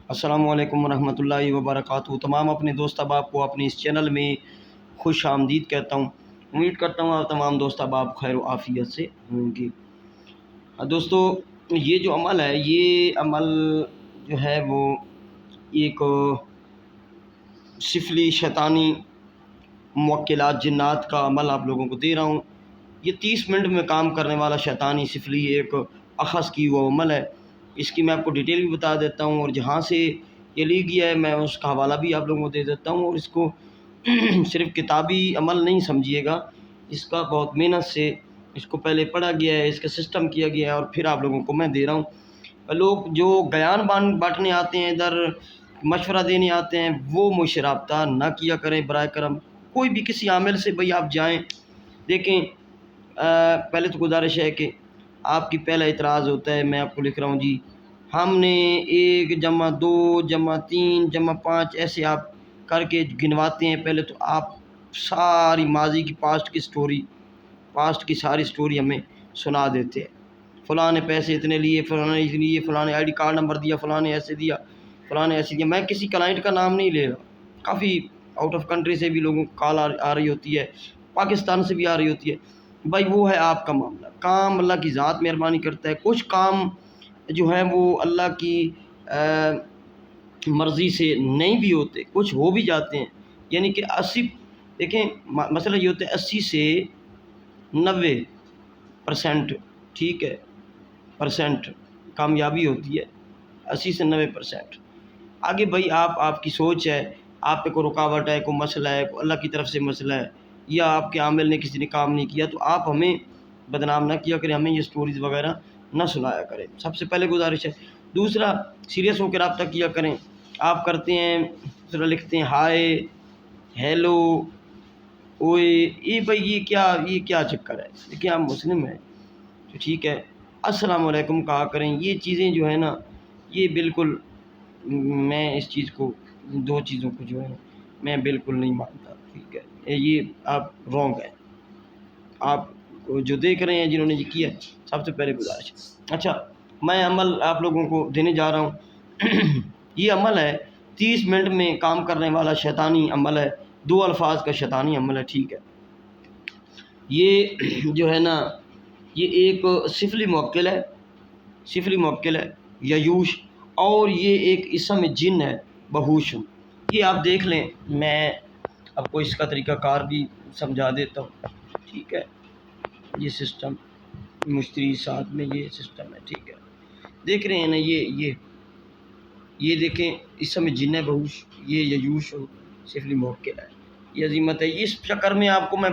السلام علیکم ورحمۃ اللہ وبرکاتہ۔ تمام اپنے دوست احباب کو اپنے اس چینل میں خوش آمدید کہتا ہوں۔ امید کرتا ہوں آپ تمام دوست احباب خیر و عافیت سے ہوں گے۔ دوستو، یہ جو عمل ہے، یہ عمل جو ہے وہ ایک سفلی شیطانی موکلات جنات کا عمل آپ لوگوں کو دے رہا ہوں۔ یہ 30 منٹ میں کام کرنے والا شیطانی سفلی ایک اخذ کی وہ عمل ہے۔ اس کی میں آپ کو ڈیٹیل بھی بتا دیتا ہوں، اور جہاں سے یہ لی گیا ہے میں اس کا حوالہ بھی آپ لوگوں کو دے دیتا ہوں۔ اور اس کو صرف کتابی عمل نہیں سمجھیے گا، اس کا بہت محنت سے اس کو پہلے پڑھا گیا ہے، اس کا سسٹم کیا گیا ہے، اور پھر آپ لوگوں کو میں دے رہا ہوں۔ لوگ جو بیان بانٹنے آتے ہیں، ادھر مشورہ دینے آتے ہیں، وہ مجھ سے رابطہ نہ کیا کریں برائے کرم۔ کوئی بھی کسی عامل سے بھئی آپ جائیں، دیکھیں پہلے تو گزارش ہے کہ آپ کی پہلا اعتراض ہوتا ہے، میں آپ کو لکھ رہا ہوں جی ہم نے 1 جمع 2 جمع 3 جمع 5 ایسے آپ کر کے گنواتے ہیں۔ پہلے تو آپ ساری ماضی کی پاسٹ کی ساری سٹوری ہمیں سنا دیتے ہیں۔ فلاں نے پیسے اتنے لیے، فلاں نے اس لیے، فلاں نے ID کارڈ نمبر دیا، فلاں نے ایسے دیا، فلاں نے ایسے دیا۔ میں کسی کلائنٹ کا نام نہیں لے رہا، کافی آؤٹ آف کنٹری سے بھی لوگوں کو کال آ رہی ہوتی ہے، پاکستان سے بھی آ رہی ہوتی ہے۔ بھائی وہ ہے آپ کا معاملہ، کام اللہ کی ذات مہربانی کرتا ہے۔ کچھ کام جو ہیں وہ اللہ کی مرضی سے نہیں بھی ہوتے، کچھ ہو بھی جاتے ہیں، یعنی کہ 80 دیکھیں مسئلہ یہ ہوتا ہے 80 سے 90% ٹھیک ہے پرسنٹ کامیابی ہوتی ہے، 80 سے 90%۔ آگے بھائی آپ کی سوچ ہے، آپ پہ کوئی رکاوٹ ہے، کوئی مسئلہ ہے، کوئی اللہ کی طرف سے مسئلہ ہے، یا آپ کے عامل نے کسی نے کام نہیں کیا، تو آپ ہمیں بدنام نہ کیا کریں، ہمیں یہ سٹوریز وغیرہ نہ سنایا کریں، سب سے پہلے گزارش ہے۔ دوسرا، سیریس ہو کے رابطہ کیا کریں۔ آپ کرتے ہیں ذرا لکھتے ہیں ہائے، ہیلو، اوئے، یہ بھائی یہ کیا چکر ہے؟ دیکھیں آپ مسلم ہیں تو ٹھیک ہے، السلام علیکم کہا کریں۔ یہ چیزیں جو ہے نا، یہ بالکل میں اس چیز کو، دو چیزوں کو جو ہے میں بالکل نہیں مانتا، ٹھیک ہے؟ یہ آپ رونگ ہیں، آپ جو دیکھ رہے ہیں جنہوں نے یہ کیا، سب سے پہلے گزارش ہے۔ اچھا، میں عمل آپ لوگوں کو دینے جا رہا ہوں۔ یہ عمل ہے 30 منٹ میں کام کرنے والا شیطانی عمل ہے، 2 الفاظ کا شیطانی عمل ہے، ٹھیک ہے؟ یہ جو ہے نا، یہ ایک سفلی موکل ہے ییوش، اور یہ ایک اسم جن ہے بہوشم۔ یہ آپ دیکھ لیں، میں آپ کو اس کا طریقہ کار بھی سمجھا دیتا ہوں، ٹھیک ہے؟ یہ سسٹم مشتری ساتھ میں یہ سسٹم ہے، ٹھیک ہے؟ دیکھ رہے ہیں نا، یہ دیکھیں اسم جن ہے بہوش، یہ ییوش سفلی موکل ہے، یہ عظیمت ہے۔ اس چکر میں آپ کو میں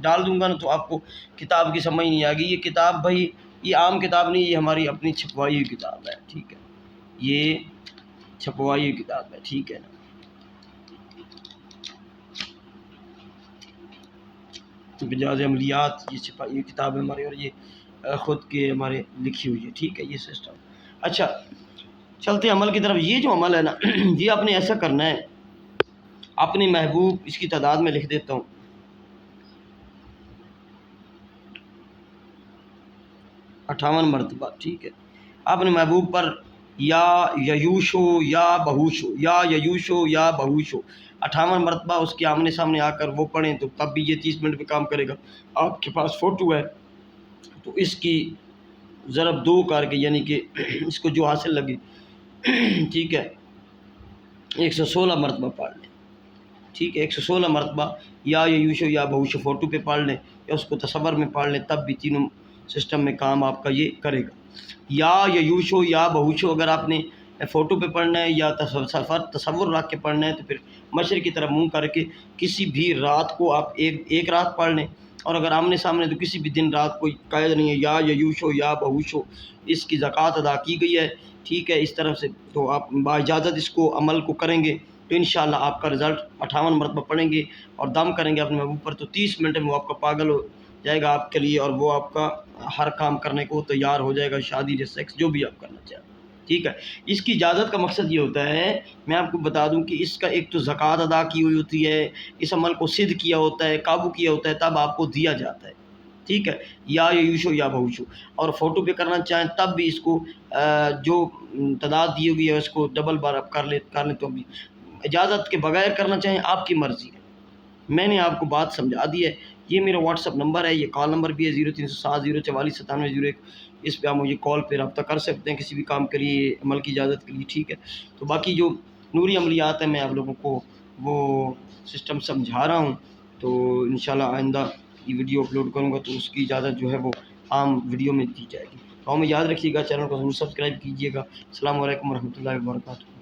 ڈال دوں گا نا تو آپ کو کتاب کی سمجھ نہیں آئے گی۔ یہ کتاب بھائی یہ عام کتاب نہیں، یہ ہماری اپنی چھپوائی ہوئی کتاب ہے، ٹھیک ہے؟ یہ چھپوائی ہوئی کتاب ہے، ٹھیک ہے نا؟ بجاز عملیات یہ چھپائی ہوئی کتاب ہے ہماری، اور یہ خود کے ہمارے لکھی ہوئی ہے، ٹھیک ہے؟ یہ سسٹم۔ اچھا، چلتے عمل کی طرف۔ یہ جو عمل ہے نا، یہ آپ نے ایسا کرنا ہے، اپنے محبوب، اس کی تعداد میں لکھ دیتا ہوں، 58 مرتبہ، ٹھیک ہے؟ اپنے محبوب پر یا ییوشو یا بہوشو، یا ییوشو یا بہوشو 58 مرتبہ اس کے آمنے سامنے آ کر وہ پڑھیں، تو تب بھی یہ 30 منٹ پہ کام کرے گا۔ آپ کے پاس فوٹو ہے تو اس کی ضرب 2 کر کے، یعنی کہ اس کو جو حاصل لگے، ٹھیک ہے، 116 مرتبہ پڑھ لیں، ٹھیک ہے؟ 116 مرتبہ یا یوشو یا بہوشو فوٹو پہ پڑھ لیں، یا اس کو تصور میں پڑھ لیں، تب بھی تینوں سسٹم میں کام آپ کا یہ کرے گا۔ یا یوشو یا بہوشو اگر آپ نے فوٹو پہ پڑھنا ہے یا تصور رکھ کے پڑھنا ہے، تو پھر مشرق کی طرف منہ کر کے کسی بھی رات کو آپ ایک رات پڑھ لیں، اور اگر آمنے سامنے تو کسی بھی دن رات کوئی قید نہیں ہے۔ یا یوشو یا بہوشو، اس کی زکوٰۃ ادا کی گئی ہے، ٹھیک ہے؟ اس طرف سے تو آپ باجازت اس کو عمل کو کریں گے تو انشاءاللہ آپ کا رزلٹ 58 مرتبہ پڑھیں گے اور دم کریں گے اپنے محبوب پر، تو 30 منٹ میں وہ آپ کا پاگل ہو جائے گا آپ کے لیے، اور وہ آپ کا ہر کام کرنے کو تیار ہو جائے گا، شادی سیکس جو بھی آپ کرنا چاہیں، ٹھیک ہے؟ اس کی اجازت کا مقصد یہ ہوتا ہے، میں آپ کو بتا دوں کہ اس کا ایک تو زکوٰۃ ادا کی ہوئی ہوتی ہے، اس عمل کو صد کیا ہوتا ہے، قابو کیا ہوتا ہے، تب آپ کو دیا جاتا ہے، ٹھیک ہے، یا یوشو یا بہوشو، اور فوٹو پہ کرنا چاہیں تب بھی اس کو جو تعداد دی ہوئی ہے اس کو ڈبل بار آپ کر لیں تو بھی، اجازت کے بغیر کرنا چاہیں آپ کی مرضی ہے۔ میں نے آپ کو بات سمجھا دی ہے۔ یہ میرا واٹس ایپ نمبر ہے، یہ کال نمبر بھی ہے 0307 044 97 01، اس پہ آپ مجھے کال پہ رابطہ کر سکتے ہیں کسی بھی کام کے لیے، عمل کی اجازت کے لیے، ٹھیک ہے۔ تو باقی جو نوری عملیات ہیں میں آپ لوگوں کو وہ سسٹم سمجھا رہا ہوں، تو انشاءاللہ آئندہ یہ ویڈیو اپلوڈ کروں گا تو اس کی اجازت جو ہے وہ عام ویڈیو میں دی جائے گی۔ تو ہمیں یاد رکھیے گا، چینل کو ضرور سبسکرائب کیجیے گا۔ السلام علیکم ورحمۃ اللہ وبرکاتہ۔